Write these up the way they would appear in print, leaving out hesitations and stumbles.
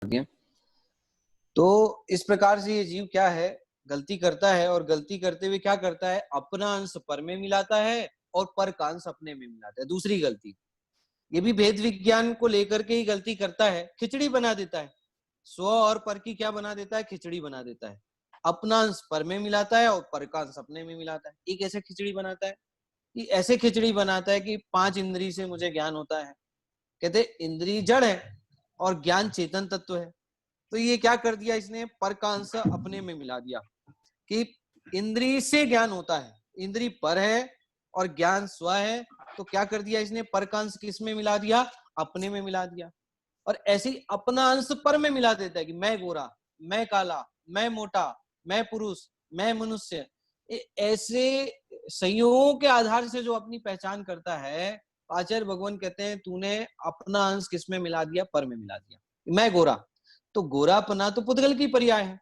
दिया। तो इस प्रकार से ये जीव क्या है, गलती करता है और गलती करते हुए क्या करता है, अपना अंश पर में मिलाता है और पर का अंश अपने में मिलाता है। दूसरी गलती, ये भी भेद विज्ञान को लेकर के ही गलती करता है, खिचड़ी बना देता है। स्व और पर की क्या बना देता है, खिचड़ी बना देता है। अपना अंश पर में मिलाता है और पर का अंश अपने में मिलाता है। एक ऐसे खिचड़ी बनाता है कि ऐसे खिचड़ी बनाता है कि 5 इंद्री से मुझे ज्ञान होता है। कहते इंद्री जड़ है और ज्ञान चेतन तत्व है। तो ये क्या कर दिया इसने, पर का अंश अपने में मिला दिया कि इंद्री से ज्ञान होता है, इंद्री पर है और ज्ञान स्व है। तो क्या कर दिया इसने, पर का अंश किस में मिला दिया, अपने में मिला दिया। और ऐसे ही अपना अंश पर में मिला देता है कि मैं गोरा, मैं काला, मैं मोटा, मैं पुरुष, मैं मनुष्य। ऐसे संयोगों के आधार से जो अपनी पहचान करता है, आचार्य भगवान कहते हैं तूने अपना अंश किस में मिला दिया, पर में मिला दिया। मैं गोरा, तो गोरापना तो पुद्गल की पर्याय है।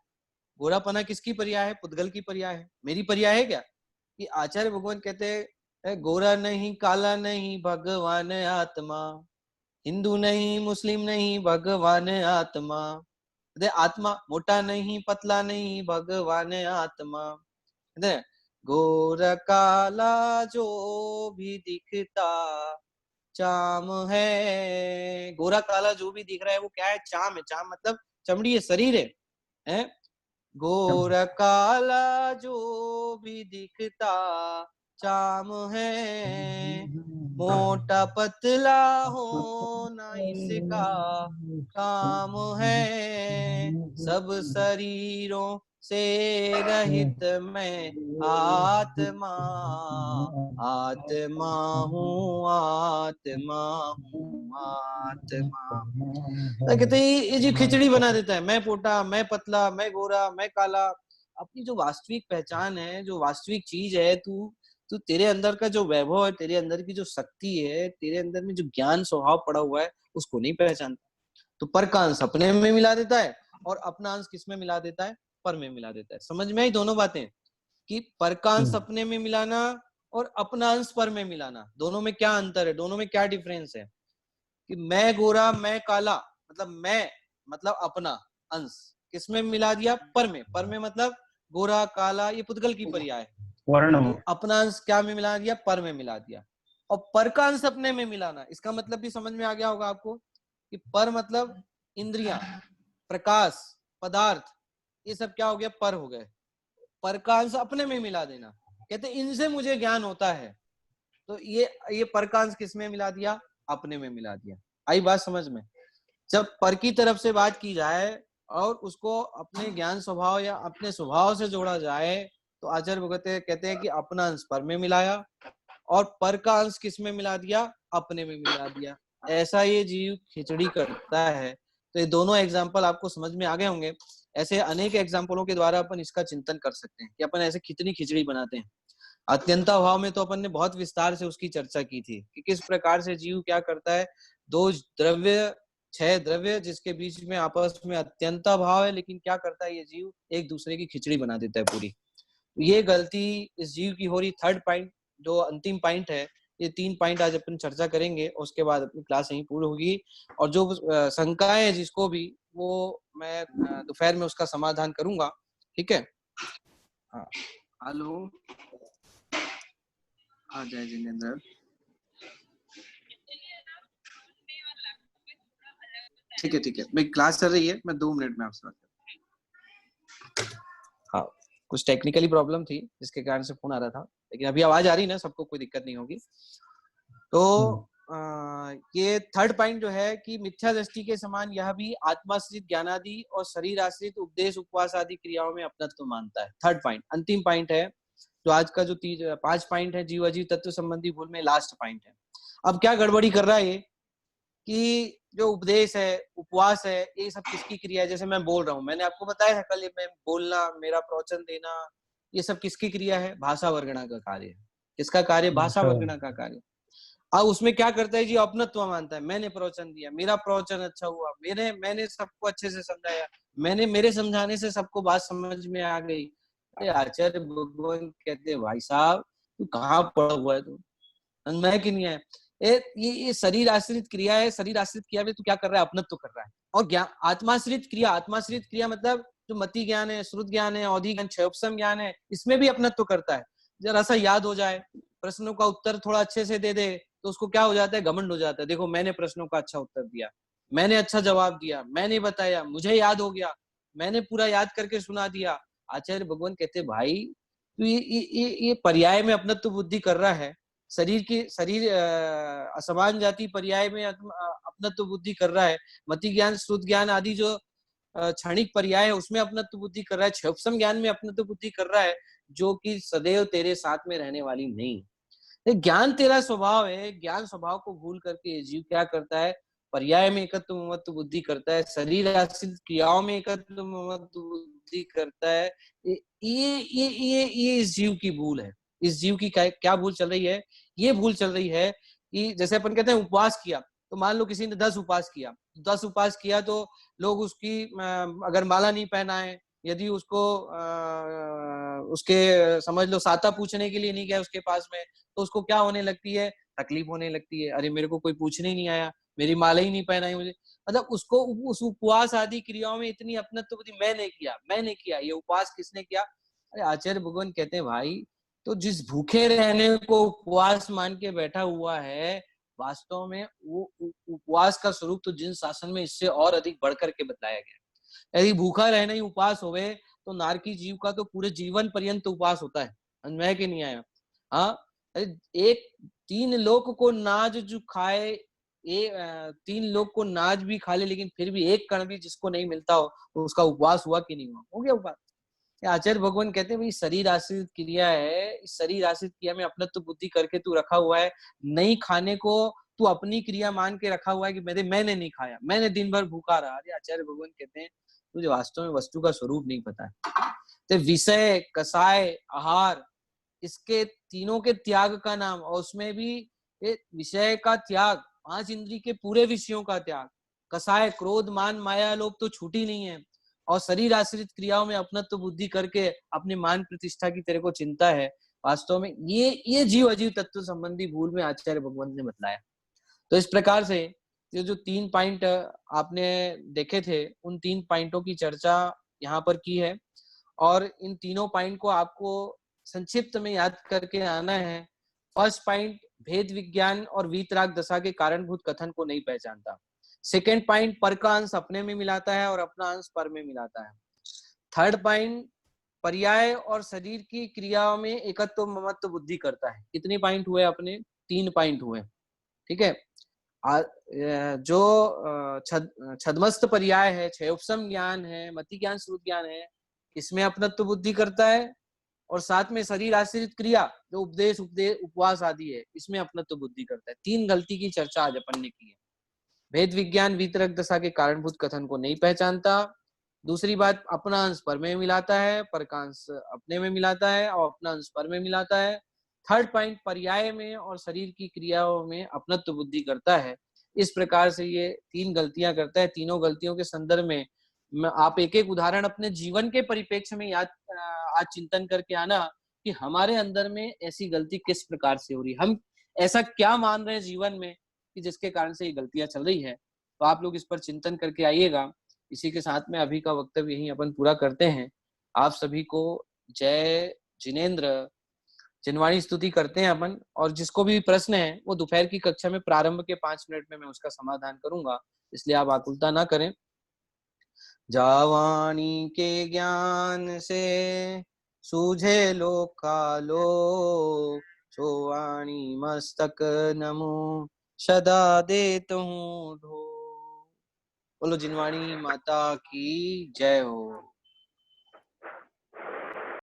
गोरापना किसकी पर्याय है, पुद्गल की पर्याय है। मेरी पर्याय है क्या? कि आचार्य भगवान कहते हैं गोरा नहीं काला नहीं भगवान आत्मा, हिंदू नहीं मुस्लिम नहीं भगवान आत्मा। आत्मा मोटा नहीं पतला नहीं भगवान आत्मा। गोरा काला जो भी दिखता चाम है। गोरा काला जो भी दिख रहा है वो क्या है, चाम है। चाम मतलब चमड़ी है, शरीर है? गोरा काला जो भी दिखता चाम है, मोटा पतला होना इसका काम है। सब शरीरों से रहित मैं आत्मा, आत्मा हूँ आत्मा हूँ आत्मा। कहते ये जो खिचड़ी बना देता है, मैं मोटा, मैं पतला, मैं गोरा, मैं काला। अपनी जो वास्तविक पहचान है, जो वास्तविक चीज है, तू तू तेरे अंदर का जो वैभव है, तेरे अंदर की जो शक्ति है, तेरे अंदर में जो ज्ञान स्वभाव पड़ा हुआ है, उसको नहीं पहचानता। तो पर का अंश अपने में मिला देता है और अपना अंश किस में मिला देता है, पर में मिला देता है। समझ में आई दोनों बातें कि पर का अंश अपने में मिलाना और अपना अंश पर में मिलाना, दोनों में क्या अंतर है, दोनों में क्या डिफरेंस है। कि मैं गोरा मैं काला, मतलब मैं मतलब अपना अंश किस में मिला दिया, पर में। पर में मतलब गोरा काला, ये पुद्गल की पर्याय है। तो अपना अंश क्या में मिला दिया, पर में मिला दिया। और पर का अंश अपने में मिलाना, इसका मतलब भी समझ में आ गया होगा आपको कि पर मतलब इंद्रियां, प्रकाश, पदार्थ, ये सब क्या हो गया, पर हो गए। पर का अंश अपने में मिला देना, कहते इनसे मुझे ज्ञान होता है। तो ये पर का अंश किस में मिला दिया, अपने में मिला दिया। आई बात समझ में? जब पर की तरफ से बात की जाए और उसको अपने ज्ञान स्वभाव या अपने स्वभाव से जोड़ा जाए, तो आचार्य भगवत कहते हैं कि अपना अंश पर में मिलाया और पर का अंश किस में मिला दिया, अपने में मिला दिया। ऐसा ये जीव खिचड़ी करता है। तो ये दोनों एग्जाम्पल आपको समझ में आ गए होंगे। ऐसे अनेक एग्जाम्पलों के द्वारा अपन इसका चिंतन कर सकते हैं कि अपन ऐसे कितनी खिचड़ी बनाते हैं। अत्यंता भाव में तो अपन ने बहुत विस्तार से उसकी चर्चा की थी कि किस प्रकार से जीव क्या करता है, दो द्रव्य, छह द्रव्य जिसके बीच में आपस में अत्यंता भाव है, लेकिन क्या करता है ये जीव, एक दूसरे की खिचड़ी बना देता है पूरी। ये गलती इस जीव की हो रही। थर्ड पॉइंट, जो अंतिम पॉइंट है, ये 3 पॉइंट आज अपन चर्चा करेंगे और उसके बाद अपनी क्लास यहीं पूरी होगी। और जो शंकाएं है जिसको भी, वो मैं दोपहर में उसका समाधान करूंगा। ठीक है? हाँ, हेलो, आ जाए जिनेंद्र। ठीक है ठीक है, मेरी क्लास चल रही है, मैं 2 मिनट में आपसे बात करता हूँ। हाँ, कुछ टेक्निकली प्रॉब्लम थी जिसके कारण से फोन आ रहा था, लेकिन अभी आवाज आ रही ना सबको, कोई दिक्कत नहीं होगी। तो ये थर्ड पॉइंट जो है कि मिथ्या दृष्टि के समान यह भी आत्माश्रित ज्ञानादि और शरीर आश्रित उपदेश उपवास आदि क्रियाओं में अपनत्व मानता है। थर्ड पॉइंट अंतिम पॉइंट है, जो आज का जो 5 पॉइंट है जीव अजीव तत्व संबंधी भूल में लास्ट पॉइंट है। अब क्या गड़बड़ी कर रहा है ये कि जो उपदेश है, उपवास है, ये सब किसकी क्रिया है। जैसे मैं बोल रहा हूँ, मैंने आपको बताया था कल, मैं बोलना, मेरा प्रवचन देना, ये सब किसकी क्रिया है, भाषा वर्गणा का कार्य है। किसका कार्य, भाषा वर्गणा का कार्य। अब उसमें क्या करता है जी, अपनत्व मानता है। मैंने प्रवचन दिया, मेरा प्रवचन अच्छा हुआ, मैंने सबको अच्छे से समझाया, मेरे समझाने से सबको बात समझ में आ गई। अरे आचार्य भगवान कहते हैं भाई साहब, तू कहाँ पड़ा हुआ है, तू समझ में कि नहीं है। ये शरीर आश्रित क्रिया है। शरीर आश्रित क्रिया में तू क्या कर रहा है? अपनत्व कर रहा है। और ज्ञान आत्माश्रित क्रिया मतलब जो मति ज्ञान है, श्रुत ज्ञान है, अवधि ज्ञान, क्षयोपम ज्ञान है, इसमें भी अपनत्व करता है। जरा सा याद हो जाए, प्रश्नों का उत्तर थोड़ा अच्छे से दे दे, तो उसको क्या हो जाता है? घमंड हो जाता है। देखो मैंने प्रश्नों का अच्छा उत्तर दिया, मैंने अच्छा जवाब दिया, मैंने बताया, मुझे याद हो गया, मैंने पूरा याद करके सुना दिया। आचार्य भगवान कहते भाई तू ये पर्याय में अपनत्व बुद्धि कर रहा है। शरीर असमान जाति पर्याय में अपनत्व बुद्धि कर रहा है। मति ज्ञान, श्रुत ज्ञान आदि जो क्षणिक पर्याय है उसमें अपनत्व बुद्धि कर रहा है। क्षयोपम ज्ञान में अपनत्व बुद्धि कर रहा है, जो कि सदैव तेरे साथ में रहने वाली नहीं। ये ज्ञान तेरा स्वभाव है। ज्ञान स्वभाव को भूल करके ये जीव क्या करता है? पर्याय में एकत्व ममत्व बुद्धि करता है, शरीर आश्रित क्रियाओं में एकत्व ममत्व बुद्धि करता है। ये इस जीव की भूल है। इस जीव की क्या भूल चल रही है? ये भूल चल रही है कि जैसे अपन कहते हैं उपवास किया, तो मान लो किसी ने 10 उपवास किया, 10 उपवास किया तो लोग उसकी अगर माला नहीं पहनाए, यदि उसको उसके समझ लो साता पूछने के लिए नहीं गया उसके पास में, तो उसको क्या होने लगती है? तकलीफ होने लगती है। अरे मेरे को कोई पूछने ही नहीं आया, मेरी माला ही नहीं पहनाई मुझे। मतलब उसको उस उपवास आदि क्रियाओं में इतनी अपनत्व बुद्धि, मैंने किया, ये उपवास किसने किया? अरे आचार्य भगवान कहते हैं भाई, तो जिस भूखे रहने को उपवास मान के बैठा हुआ है, वास्तव में वो उपवास का स्वरूप तो जिन शासन में इससे और अधिक बढ़ करके बताया गया। यदि भूखा रहना ही उपवास होवे, तो नारकी जीव का तो पूरे जीवन पर्यंत उपवास होता है। अन्वय के नहीं आया। हाँ, एक 3 लोक को नाज जो खाए, 3 लोक को नाज भी खा ले, लेकिन फिर भी एक कण भी जिसको नहीं मिलता हो, तो उसका उपवास हुआ कि नहीं हुआ? हो गया उपवास। आचार्य भगवान कहते हैं भाई शरीर आश्रित क्रिया है, इस शरीर आश्रित क्रिया में अपनत्व बुद्धि करके तू रखा हुआ है। नहीं खाने को तू अपनी क्रिया मान के रखा हुआ है कि मैंने नहीं खाया, मैंने दिन भर भूखा रहा। अरे आचार्य भगवान कहते हैं तुझे वास्तव में वस्तु का स्वरूप नहीं पता है। तो विषय, कसाय, आहार, इसके तीनों के त्याग का नाम, और उसमें भी ये विषय का त्याग, 5 इंद्रिय के पूरे विषयों का त्याग, कसाय, क्रोध, मान, माया, लोभ तो छूटी नहीं है, और शरीर आश्रित क्रियाओं में अपनत्व बुद्धि करके अपने मान प्रतिष्ठा की तेरे को चिंता है। वास्तव में ये जीव अजीव तत्व संबंधी भूल में आचार्य भगवंत ने बतलाया। तो इस प्रकार से ये जो 3 पॉइंट आपने देखे थे, उन 3 पॉइंटों की चर्चा यहाँ पर की है, और इन तीनों पॉइंट को आपको संक्षिप्त में याद करके आना है। फर्स्ट पॉइंट, भेद विज्ञान और वीतराग दशा के कारणभूत कथन को नहीं पहचानता। सेकेंड पॉइंट, पर का अंश अपने में मिलाता है और अपना अंश पर में मिलाता है। थर्ड पॉइंट, पर्याय और शरीर की क्रियाओं में एकत्व ममत्व बुद्धि करता है। कितने पॉइंट हुए अपने? 3 पॉइंट हुए। ठीक है। जो छद्मस्त पर्याय है, क्षयोपम ज्ञान है, मति ज्ञान, श्रुत ज्ञान है, इसमें अपनत्व बुद्धि करता है, और साथ में शरीर आश्रित क्रिया जो उपदेश उपवास आदि है, इसमें अपनत्व बुद्धि करता है। 3 गलती की चर्चा आज अपन ने की है। भेद विज्ञान वीतरक दशा के कारणभूत कथन को नहीं पहचानता। दूसरी बात, अपना अंश पर में मिलाता है, पर का अंश अपने में मिलाता है, और अपना अंश पर में मिलाता है। थर्ड पॉइंट, पर्याय में और शरीर की क्रियाओं में अपनत्व बुद्धि करता है। इस प्रकार से ये 3 गलतियां करता है। तीनों गलतियों के संदर्भ में आप एक एक उदाहरण अपने जीवन के परिप्रेक्ष्य में याद आज चिंतन करके आना कि हमारे अंदर में ऐसी गलती किस प्रकार से हो रही है, हम ऐसा क्या मान रहे हैं जीवन में कि जिसके कारण से ये गलतियां चल रही है। तो आप लोग इस पर चिंतन करके आइएगा। इसी के साथ में अभी का वक्तव्य यहीं अपन पूरा करते हैं। आप सभी को जय जिनेन्द्र। जिनवाणी स्तुति करते हैं अपन, और जिसको भी प्रश्न है वो दोपहर की कक्षा में प्रारंभ के 5 मिनट में मैं उसका समाधान करूंगा, इसलिए आप आकुलता ना करें। जावाणी के ज्ञान से सूझे लोक कालो, सोवाणी मस्तक नमो सदा देत हूँ ढो। बोलो जिनवाणी माता की जय हो।